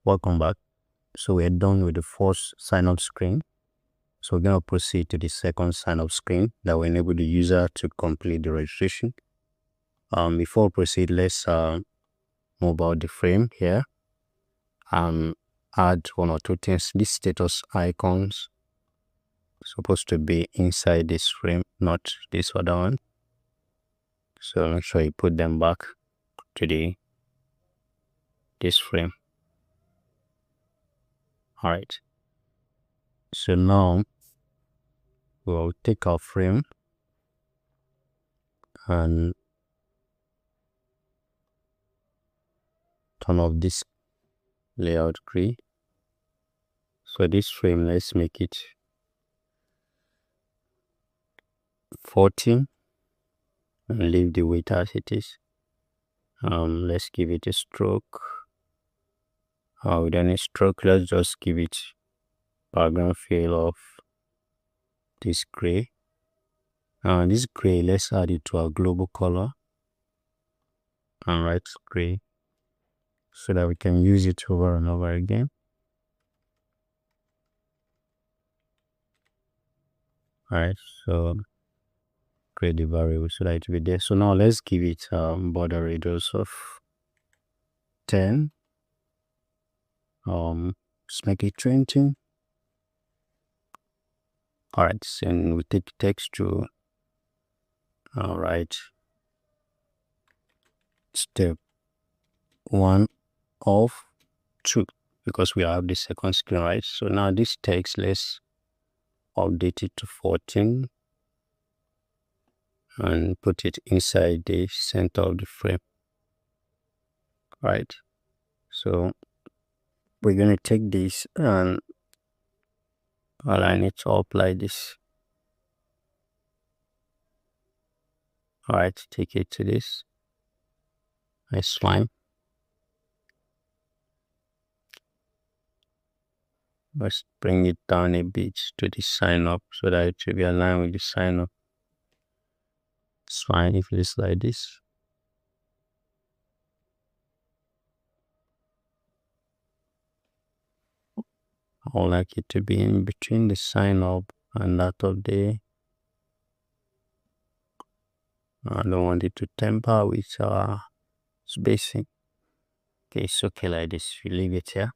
Welcome back. So we're done with the first sign up screen. So we're going to proceed to the second sign up screen that will enable the user to complete the registration. Before we proceed, let's move out the frame here and add one or two things. These status icons supposed to be inside this frame, not this other one. So make sure you put them back to this frame. All right. So now we'll take our frame and turn off this layout grid. So this frame, let's make it 14 and leave the weight as it is. Let's give it a stroke. With any stroke, let's just give it background fill of this gray. This gray, let's add it to our global color and write gray so that we can use it over and over again. Alright, so create the variable so that it will be there. So now let's give it border radius of 10. Let's make it 20. Alright, so we take text to alright, step 1 of 2 because we have the second screen, right? So now this text, let's update it to 14 and put it inside the center of the frame. Right, so we're going to take this and align it up like this. Alright, take it to this. That's fine. Let's bring it down a bit to the sign up so that it will be aligned with the sign up. It's fine if it's like this. I would like it to be in between the sign up and that of the. I don't want it to temper with spacing. Okay, it's okay like this. We leave it here.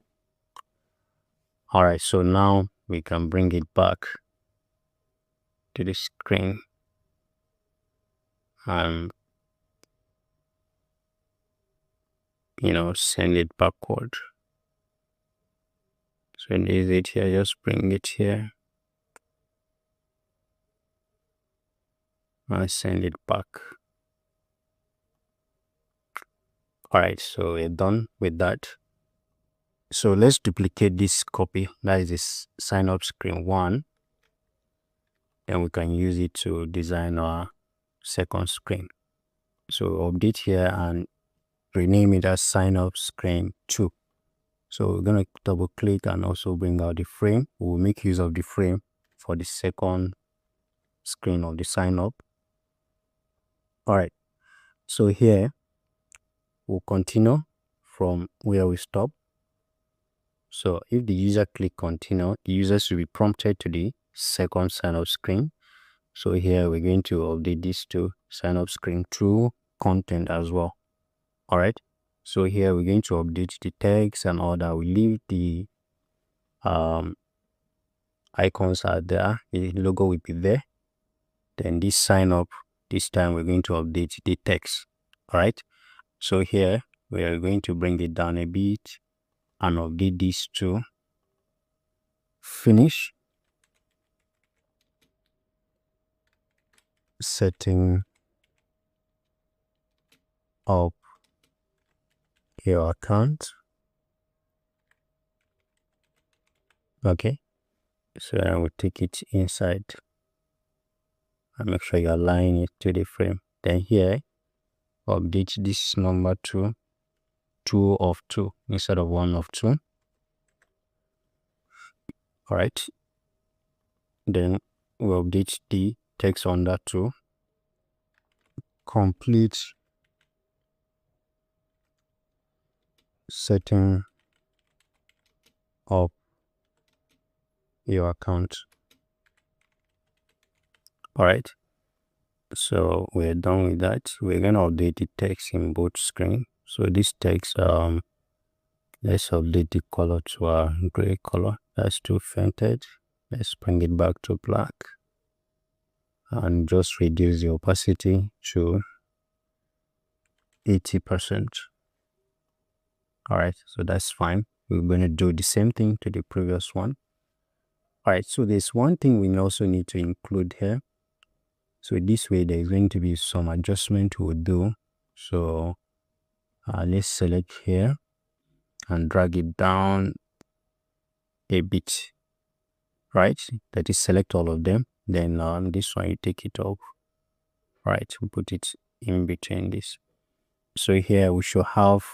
Alright, so now we can bring it back to the screen and send it backward. So leave it here, just bring it here and send it back. Alright, so we're done with that. So let's duplicate this copy, that is this sign up screen 1, and we can use it to design our second screen. So update here and rename it as sign up screen 2. So we're going to double click and also bring out the frame. We'll make use of the frame for the second screen of the sign up. Alright, so here we'll continue from where we stop. So if the user click continue, the user should be prompted to the second sign up screen. So here we're going to update this to sign up screen 2 content as well. Alright, so here we're going to update the text and all that. We leave the icons are there, the logo will be there. Then this sign up, this time we're going to update the text. Alright, so here we are going to bring it down a bit and update these to finish. Setting up your account. Okay, so I will take it inside and make sure you align it to the frame. Then here update this number to 2 of 2 instead of 1 of 2. Alright, then we'll update the text on that to complete setting of your account. All right, so we're done with that. We're gonna update the text in both screen. So this text, let's update the color to a gray color. That's too fainted. Let's bring it back to black and just reduce the opacity to 80%. All right, so that's fine. We're going to do the same thing to the previous one. All right, so there's one thing we also need to include here. So this way there's going to be some adjustment we'll do. So let's select here and drag it down a bit, right? That is, select all of them. Then this one, you take it off. All right, we put it in between this. So here we should have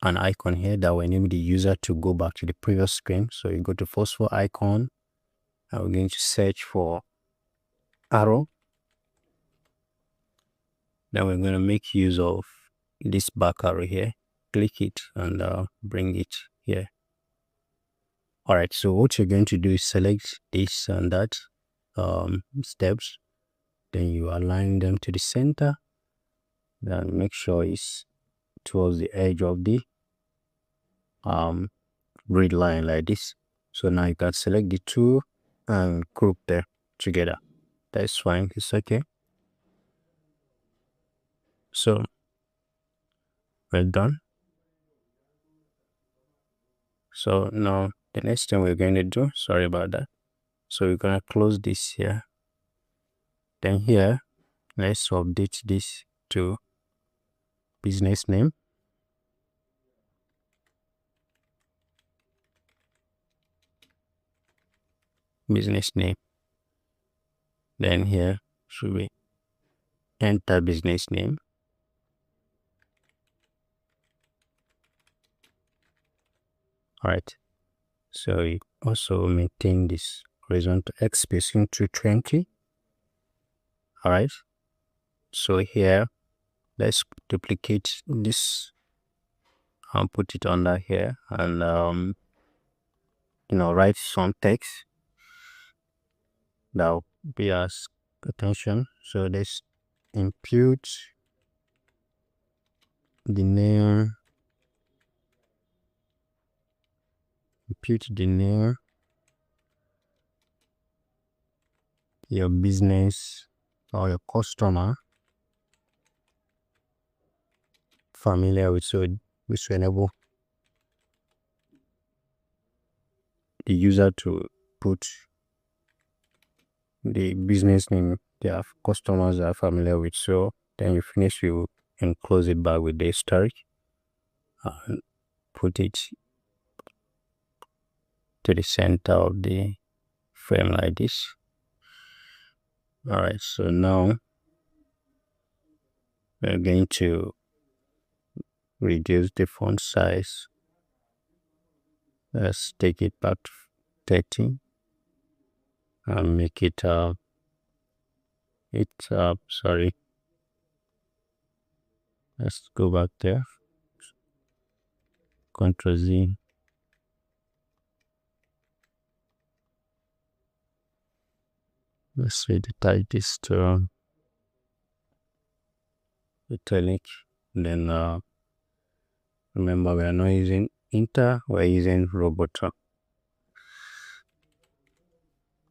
an icon here that will enable the user to go back to the previous screen. So you go to phosphor icon, and we're going to search for arrow. Then we're going to make use of this back arrow here. Click it and bring it here. All right, so what you're going to do is select this and that steps. Then you align them to the center. Then make sure it's towards the edge of the grid line like this. So now you can select the two and group them together. That's fine, it's okay. So we're done. So now the next thing we're going to do, sorry about that. So we're gonna close this here. Then here, let's update this to business name. Business name. Then here should we enter business name. All right. So you also maintain this horizontal X spacing to 20. All right. So here, let's duplicate this and put it under here, and write some text that will be as attention. So let's impute the name, your business or your customer familiar with, so which will enable the user to put the business name their customers are familiar with. So then you finish, you enclose it back with the asterisk and put it to the center of the frame like this. All right, so now we're going to reduce the font size. Let's take it back to 30 and make it sorry, let's go back there, Ctrl Z. Let's say the type is to italic. Then remember, we are not using Inter, we're using Roboto.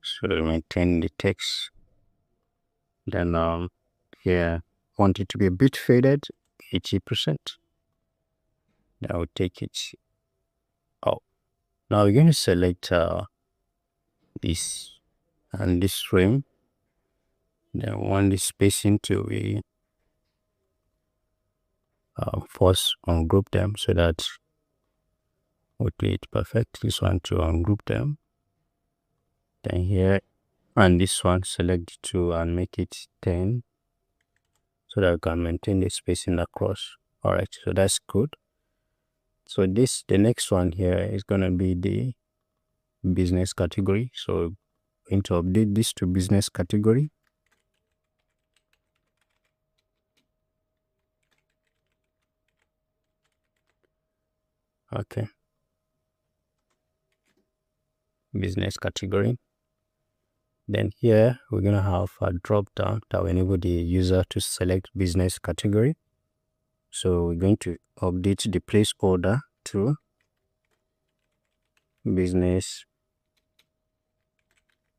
So maintain the text. Then here, want it to be a bit faded, 80%. Now we'll take it out. Now we're going to select this and this frame. Then we want the spacing to be first ungroup them, so that we'll do it perfect. This one to ungroup them. Then here and this one, select the two and make it 10, so that we can maintain the spacing across. All right, so that's good. So the next one here is gonna be the business category. So I'm going to update this to business category. Okay. business category. Then here we're going to have a drop down that will enable the user to select business category. So we're going to update the placeholder to business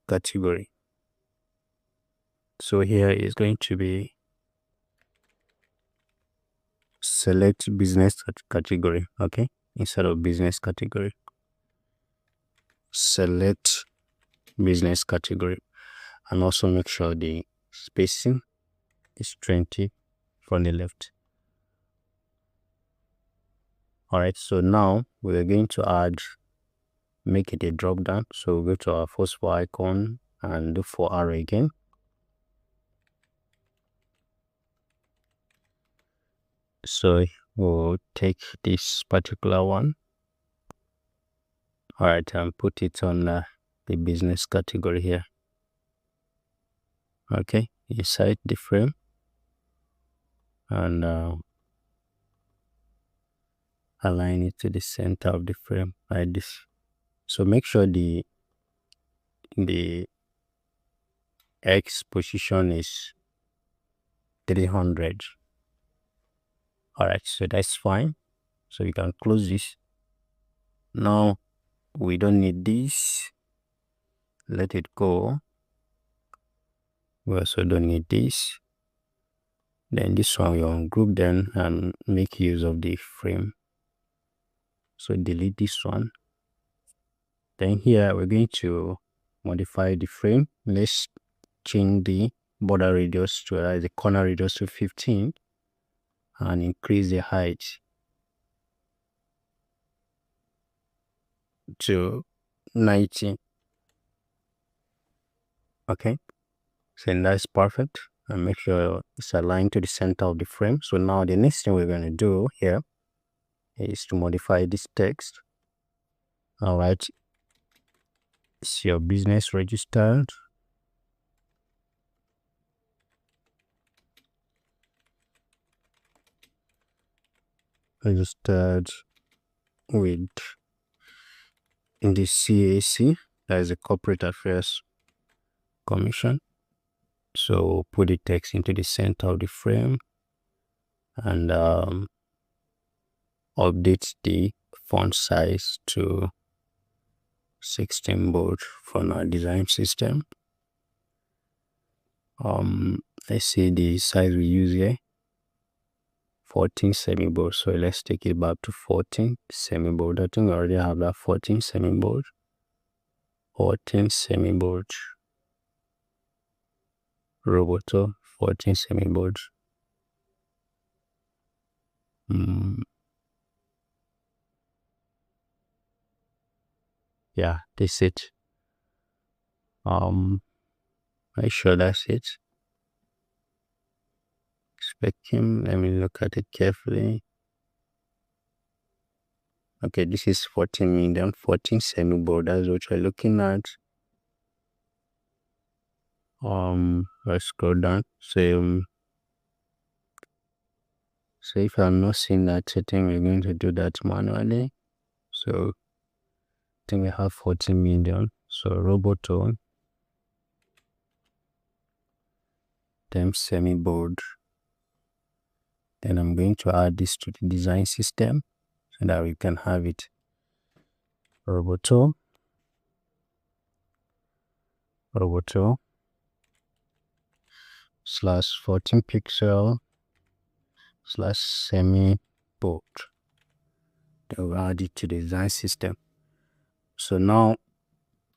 category. So here is going to be select business category, okay, instead of business category. Select business category, and also make sure the spacing is 20 from the left. All right, so now we're going to make it a drop down. So we'll go to our first icon and look for arrow again. So we'll take this particular one, all right, and put it on the business category here. Okay, inside the frame, and align it to the center of the frame like this. So make sure the X position is 300. All right, so that's fine. So you can close this. Now we don't need this. Let it go. We also don't need this. Then this one we ungroup them and make use of the frame. So delete this one. Then here we're going to modify the frame. Let's change the border radius to the corner radius to 15 and increase the height to 90. Okay, so that's perfect, and make sure it's aligned to the center of the frame. So now the next thing we're going to do here is to modify this text. All right, is your business registered? Registered with in the CAC, that is the Corporate Affairs Commission. So put the text into the center of the frame and update the font size to 16 bold from our design system. Let's see the size we use here, 14 semi-bold. So let's take it back to 14 semi-bold. I think I already have that 14 semi-bold. 14 semi-bold. Roboto 14 semi-bold. Yeah, that's it. Are you sure that's it? Specking, let me look at it carefully. Okay, this is 14 medium, 14 semi-bold. That's what we're looking at. Let's scroll down. So if I'm not seeing that setting, we're going to do that manually. So I think we have 14 medium. So Robotone, then semi-bold. Then I'm going to add this to the design system so that we can have it. Roboto slash 14 pixel slash semi-bold. Then we'll add it to the design system. So now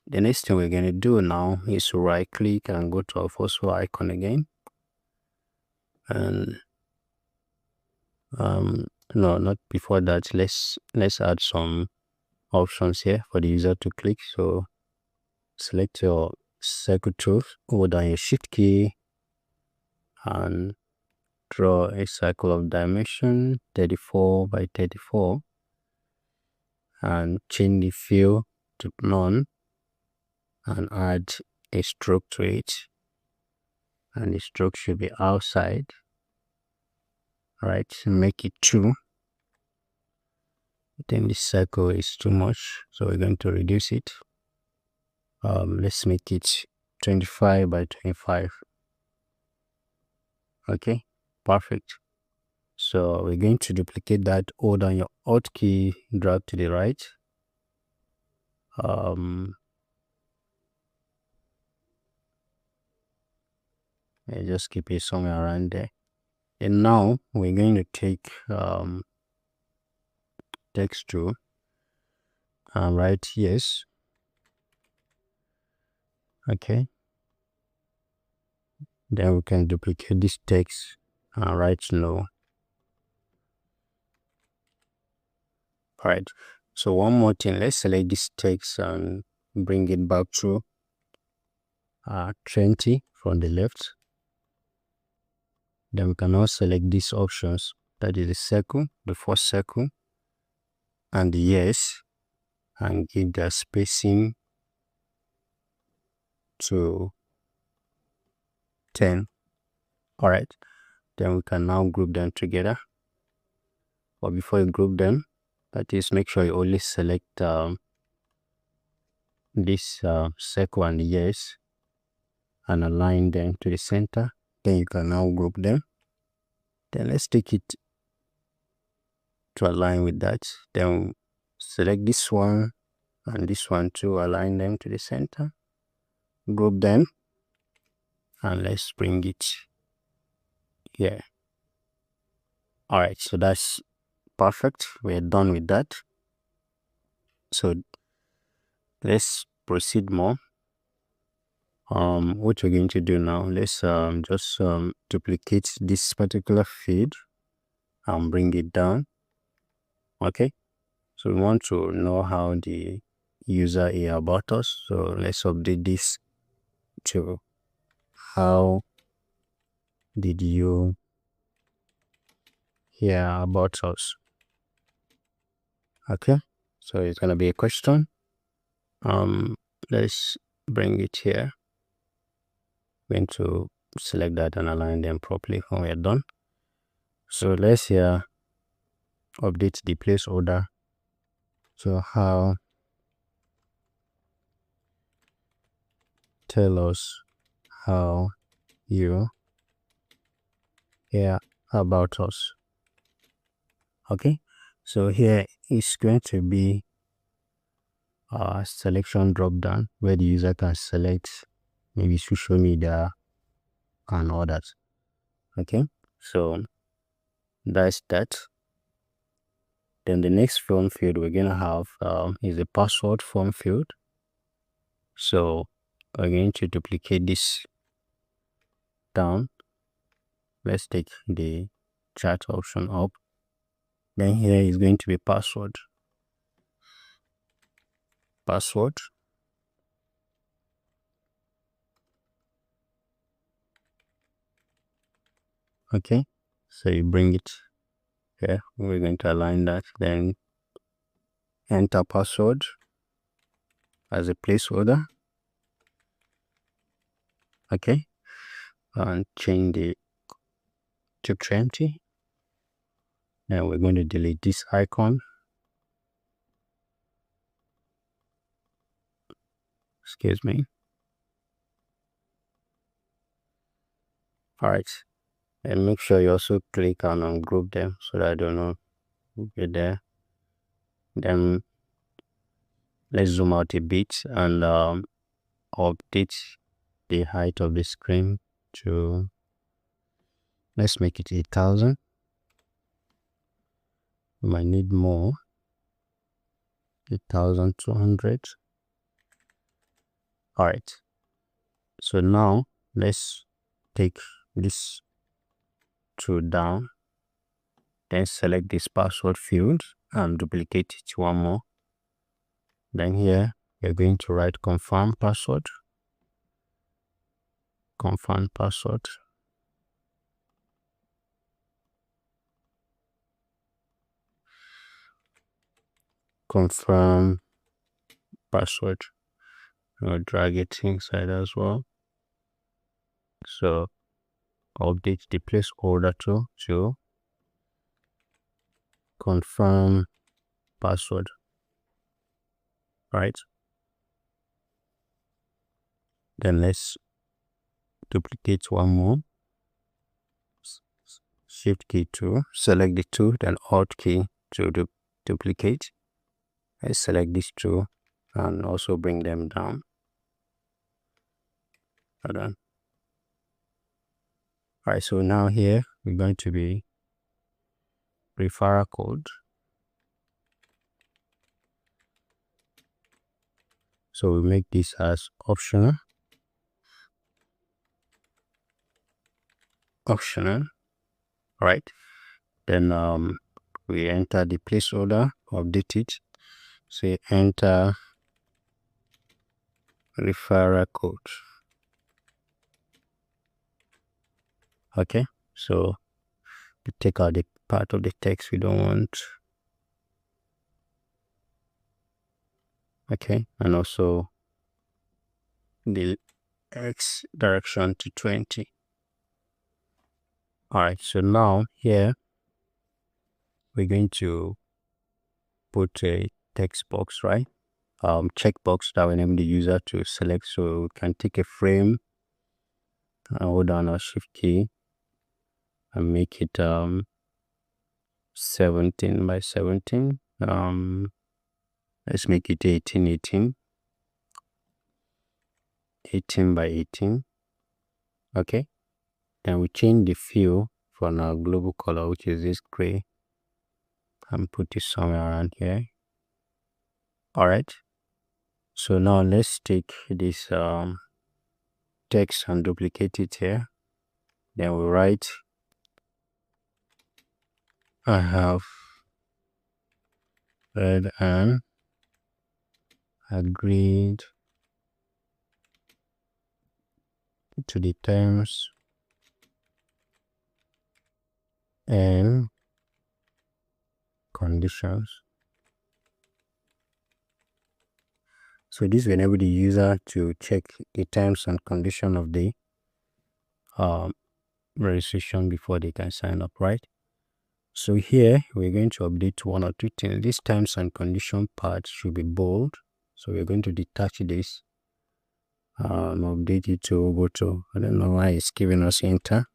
the next thing we're going to do now is to right click and go to our first icon again. And no, not before that, let's add some options here for the user to click. So select your circle tool, hold down your shift key and draw a circle of dimension 34 by 34 and change the fill to none and add a stroke to it, and the stroke should be outside. All right, make it 2. Then the circle is too much, so we're going to reduce it. let's make it 25 by 25. Okay, perfect. So we're going to duplicate that, hold down your Alt key, drag to the right. And just keep it somewhere around there. And now we're going to take text tool and write yes. Okay. Then we can duplicate this text and write no. Alright. So one more thing, let's select this text and bring it back to 20 from the left. Then we can now select these options, that is the circle, the first circle, and the yes, and give the spacing to 10. Alright, then we can now group them together. But before you group them, that is, make sure you only select this circle and the yes and align them to the center. Then you can now group them. Then let's take it to align with that. Then select this one and this one to align them to the center. Group them, and let's bring it here. Alright, so that's perfect. We're done with that. So let's proceed more. What we're going to do now, let's just duplicate this particular feed and bring it down. Okay, so we want to know how the user hear about us, so let's update this to how did you hear about us. Okay, so it's gonna be a question. Let's bring it here. I'm going to select that and align them properly when we're done. So let's here update the placeholder. So how tell us how you hear about us. Okay, so here is going to be a selection drop down where the user can select maybe social media and others. Okay, so that's that. Then the next form field we're gonna have is a password form field. So we're going to duplicate this down. Let's take the chat option up. Then here is going to be password. Okay, so you bring it here. We're going to align that, then enter password as a placeholder. Okay, and change the to 20. Now we're going to delete this icon. Excuse me. All right, and make sure you also click on ungroup them so that I don't know get there. Then let's zoom out a bit and update the height of the screen to, let's make it 8,000. We might need more, 8,200. All right, so now let's take this tool down, then select this password field and duplicate it one more. Then here you're going to write confirm password, confirm password. Confirm password. I'll drag it inside as well. So update the placeholder to confirm password. Right. Then let's duplicate one more. Shift key to select the two, then Alt key to duplicate. Let's select these two and also bring them down. Hold on. Alright, so now here we're going to be referral code. So we make this as optional. Right. Then we enter the placeholder, update it. Say enter referral code. Okay, so we take out the part of the text we don't want. Okay, and also the X direction to 20. Alright, so now here we're going to put a text box, right? Checkbox that will enable the user to select. So we can take a frame and hold down our shift key and make it 17 by 17. Let's make it 18 by 18. Okay, then we change the fill from our global color, which is this gray, and put it somewhere around here. All right, so now let's take this text and duplicate it here. Then we write I have read and agreed to the terms and conditions. So this will enable the user to check the terms and condition of the registration before they can sign up, right? So here we're going to update one or two things. This terms and condition part should be bold. So we're going to detach this and update it to Roboto. I don't know why it's giving us enter.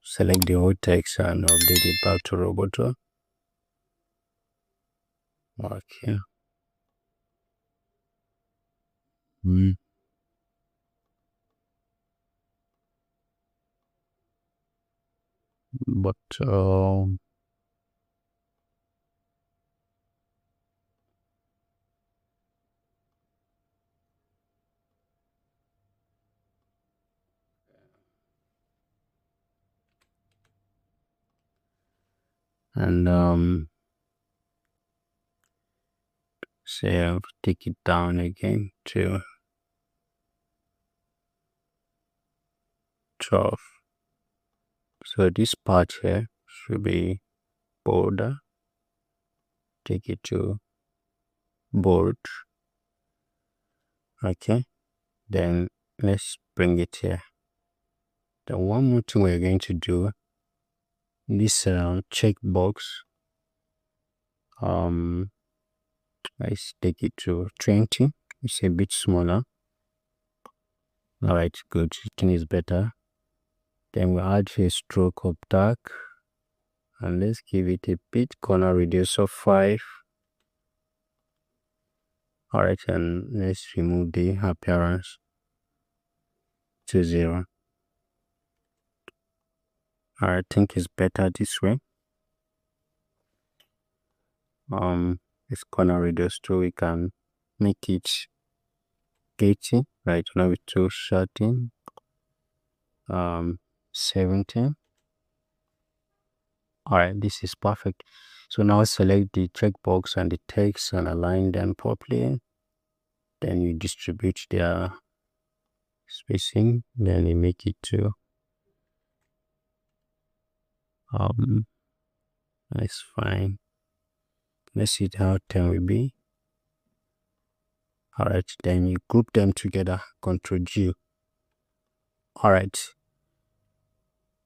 Select the whole text and update it back to Roboto. Okay. But and say I'll take it down again to 12. So this part here should be bolder. Take it to bold. Okay, then let's bring it here. The one more thing we're going to do, this checkbox, let's take it to 20. It's a bit smaller. All right, good. 15 is better. Then we'll add a stroke of dark, and let's give it a bit corner radius of 5. All right, and let's remove the appearance to 0. I think it's better this way. This corner radius too, we can make it 80, right? Now with 2 13, 17. All right, this is perfect. So now select the checkbox and the text and align them properly. Then you distribute their spacing. Then you make it to that's fine. Let's see how 10 will be. All right, then you group them together. Ctrl G. All right.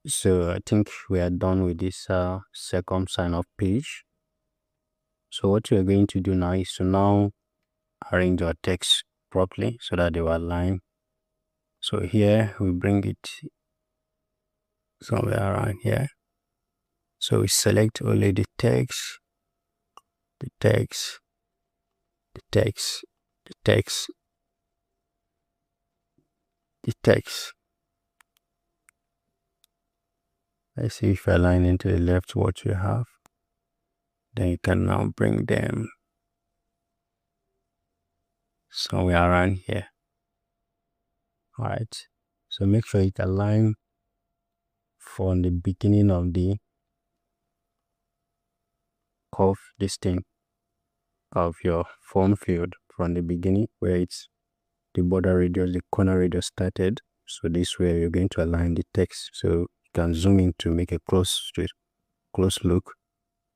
So I think we are done with this second sign up page. So what we are going to do now is to now arrange our text properly so that they will align. So here we bring it somewhere around here. So we select only the text, the text, the text, the text, the text. Let's see if you align into the left what you have. Then you can now bring them somewhere around here. Alright, so make sure it align from the beginning of the curve, this thing of your form field from the beginning where it's the border radius, the corner radius started. So this way you're going to align the text. So you can zoom in to make a close look,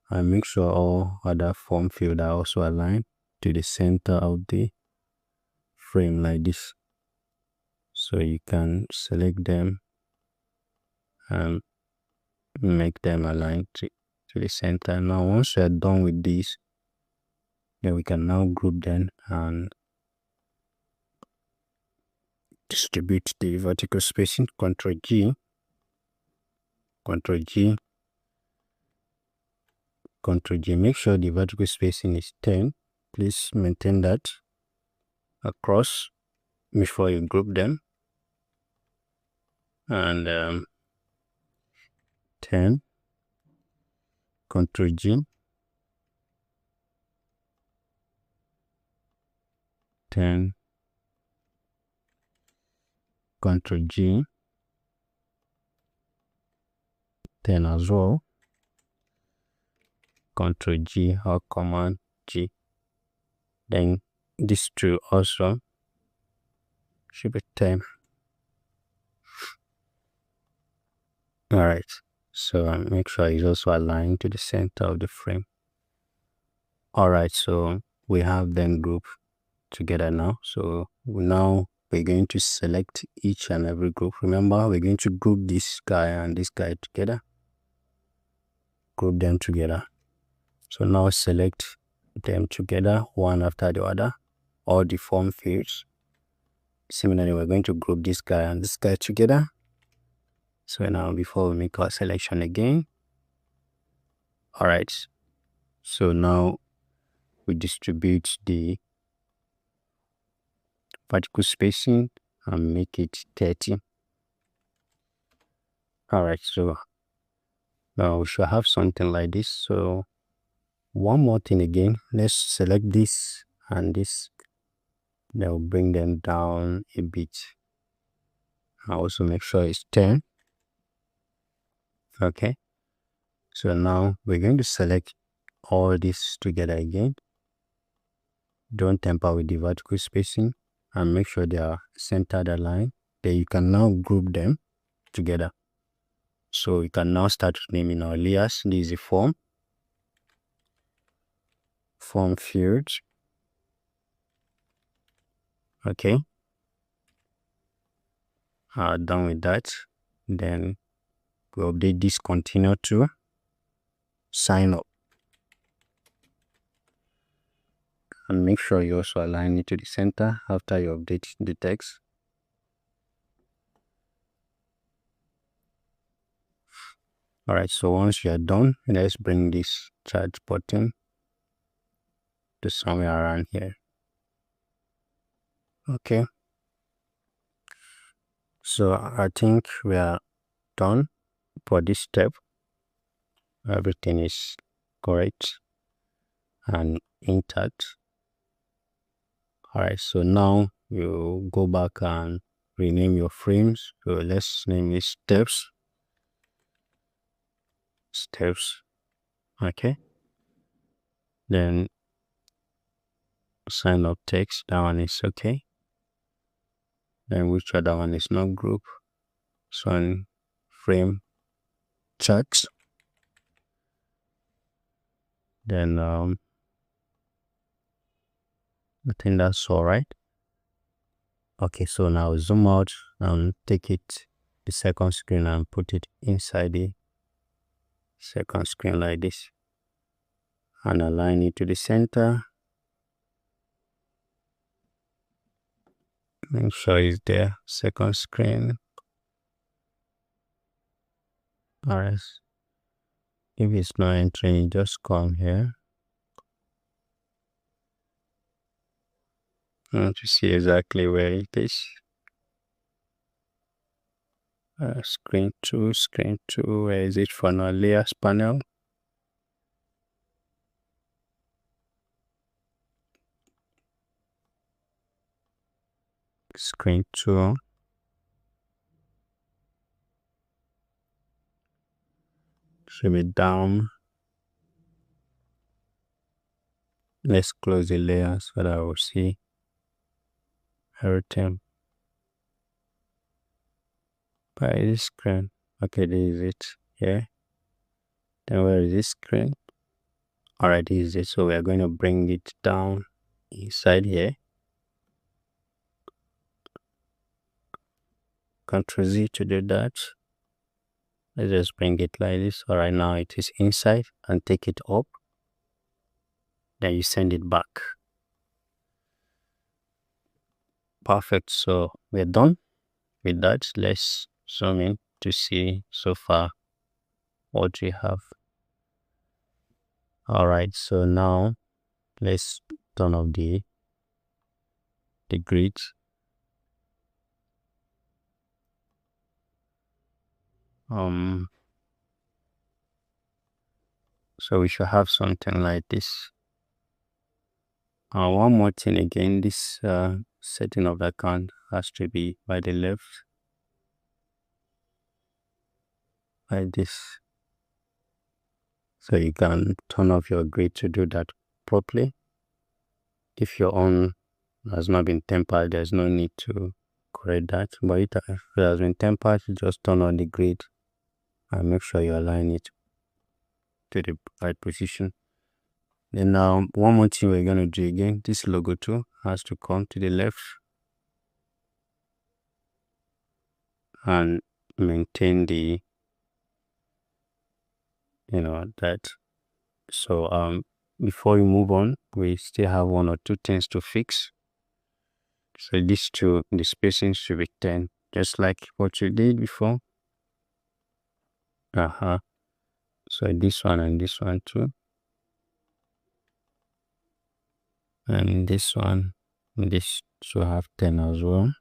and make sure all other form field are also aligned to the center of the frame like this. So you can select them and make them align to the center. Now once you're done with this, then we can now group them and distribute the vertical spacing. Ctrl G, Ctrl G, Ctrl G. Make sure the vertical spacing is 10. Please maintain that across before you group them. And 10, Ctrl G, 10, Ctrl G, 10 as well, Ctrl G or Command G. Then this two also should be 10. Alright, so make sure it's also aligned to the center of the frame. Alright, so we have them grouped together now. So now we're going to select each and every group. Remember, we're going to group this guy and this guy together. Group them together. So now select them together one after the other, all the form fields. Similarly, we're going to group this guy and this guy together. So now before we make our selection again. Alright, so now we distribute the vertical spacing and make it 30. Alright, so now we should have something like this. So one more thing again, let's select this and this. Then we'll bring them down a bit. I'll also make sure it's 10. Okay, so now we're going to select all this together again. Don't tamper with the vertical spacing and make sure they are centered aligned. Then you can now group them together. So we can now start naming our layers. This is a form fields. Okay, done with that. Then we update this continue to sign up, and make sure you also align it to the center after you update the text. Alright, so once you are done, let's bring this charge button to somewhere around here. Okay, so I think we are done for this step. Everything is correct and intact. Alright, so now you go back and rename your frames. So let's name it steps. Okay, then sign up text, that one is okay. Then which other one is not group? So on frame charts. Then I think that's all right. Okay, so now zoom out and take it the second screen and put it inside the second screen like this, and align it to the center. Make sure it's there. Second screen. Alright. If it's not entering, just come here. I want to see exactly where it is. Screen 2, where is it for now? Layers panel. Screen 2. Should be down. Let's close the layer so that I will see everything by this screen. Okay, this is it here. Then where is this screen? Alright, this is it. So we are going to bring it down inside here. Ctrl Z to do that. Let's just bring it like this. Alright, now it is inside, and take it up. Then you send it back. Perfect. So we're done with that. Let's zoom in to see so far what we have. Alright, so now let's turn off the grid. So we should have something like this. One more thing again, this setting of the account has to be by the left, like this. So you can turn off your grid to do that properly. If your own has not been tempered, there's no need to correct that. But if it has been tempered, just turn on the grid and make sure you align it to the right position. Then now, one more thing we're going to do again, this logo too has to come to the left and maintain the, that. So before we move on, we still have one or two things to fix. So these two, the spacing should be 10, just like what you did before. So this one and this one too, and this one, this should have 10 as well.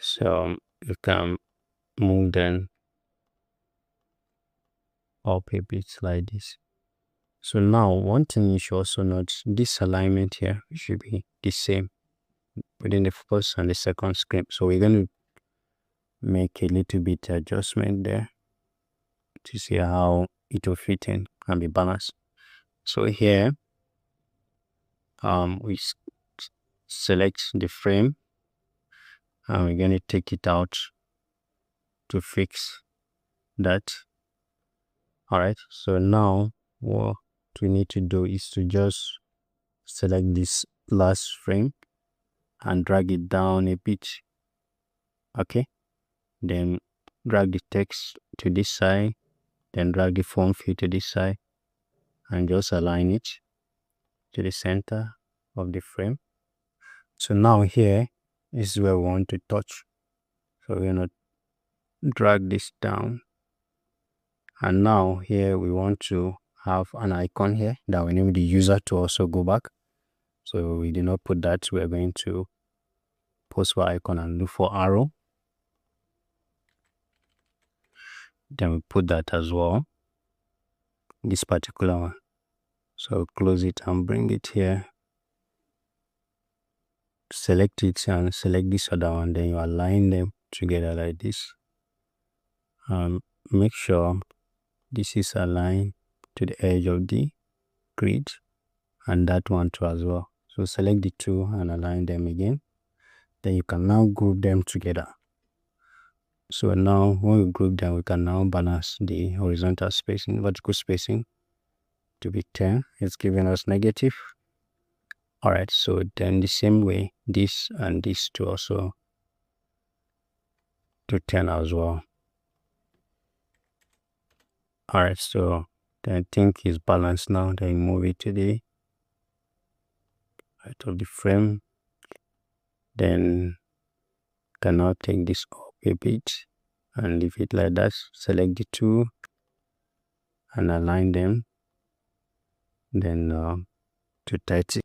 So you can move them up a bit like this. So now one thing you should also note, this alignment here should be the same within the first and the second script. So we're going to make a little bit adjustment there to see how it will fit in and be balanced. So here we select the frame and we're going to take it out to fix that. Alright, so now what we need to do is to just select this last frame and drag it down a bit. Okay, then drag the text to this side, then drag the form field to this side and just align it to the center of the frame. So now here is where we want to touch. So we're going to drag this down, and now here we want to have an icon here that will enable the user to also go back. So we did not put that. We're going to post for icon and look for arrow. Then we put that as well, this particular one. So close it and bring it here, select it and select this other one, then you align them together like this. Make sure this is aligned to the edge of the grid and that one too as well. So select the two and align them again. Then you can now group them together. So now when we group them, we can now balance the horizontal spacing, vertical spacing to be 10. It's giving us negative. Alright, so then the same way, this and this to also to 10 as well. Alright, so then I think it's balanced now. Then move it to the height of the frame. Then can now take this up a bit and leave it like that. Select the two and align them, then to 30.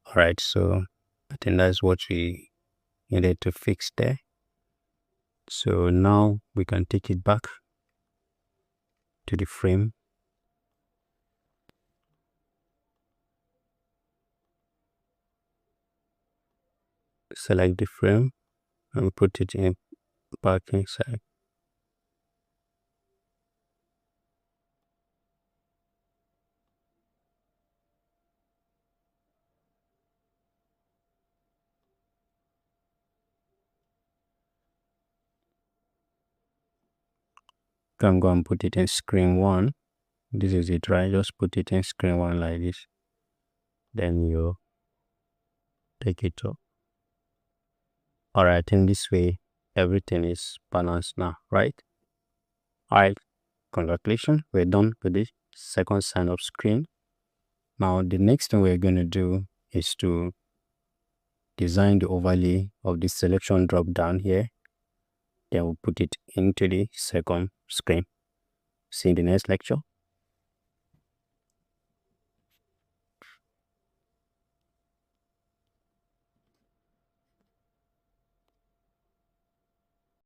Alright, so I think that's what we needed to fix there. So now we can take it back to the frame. Select the frame and put it in back inside. Can go and put it in screen 1. This is it, right? Just put it in screen 1 like this. Then you take it up. Alright, in this way everything is balanced now, right? Alright, congratulations, we're done with the second sign up screen. Now the next thing we're going to do is to design the overlay of the selection drop down here. Then we'll put it into the second screen. See you in the next lecture.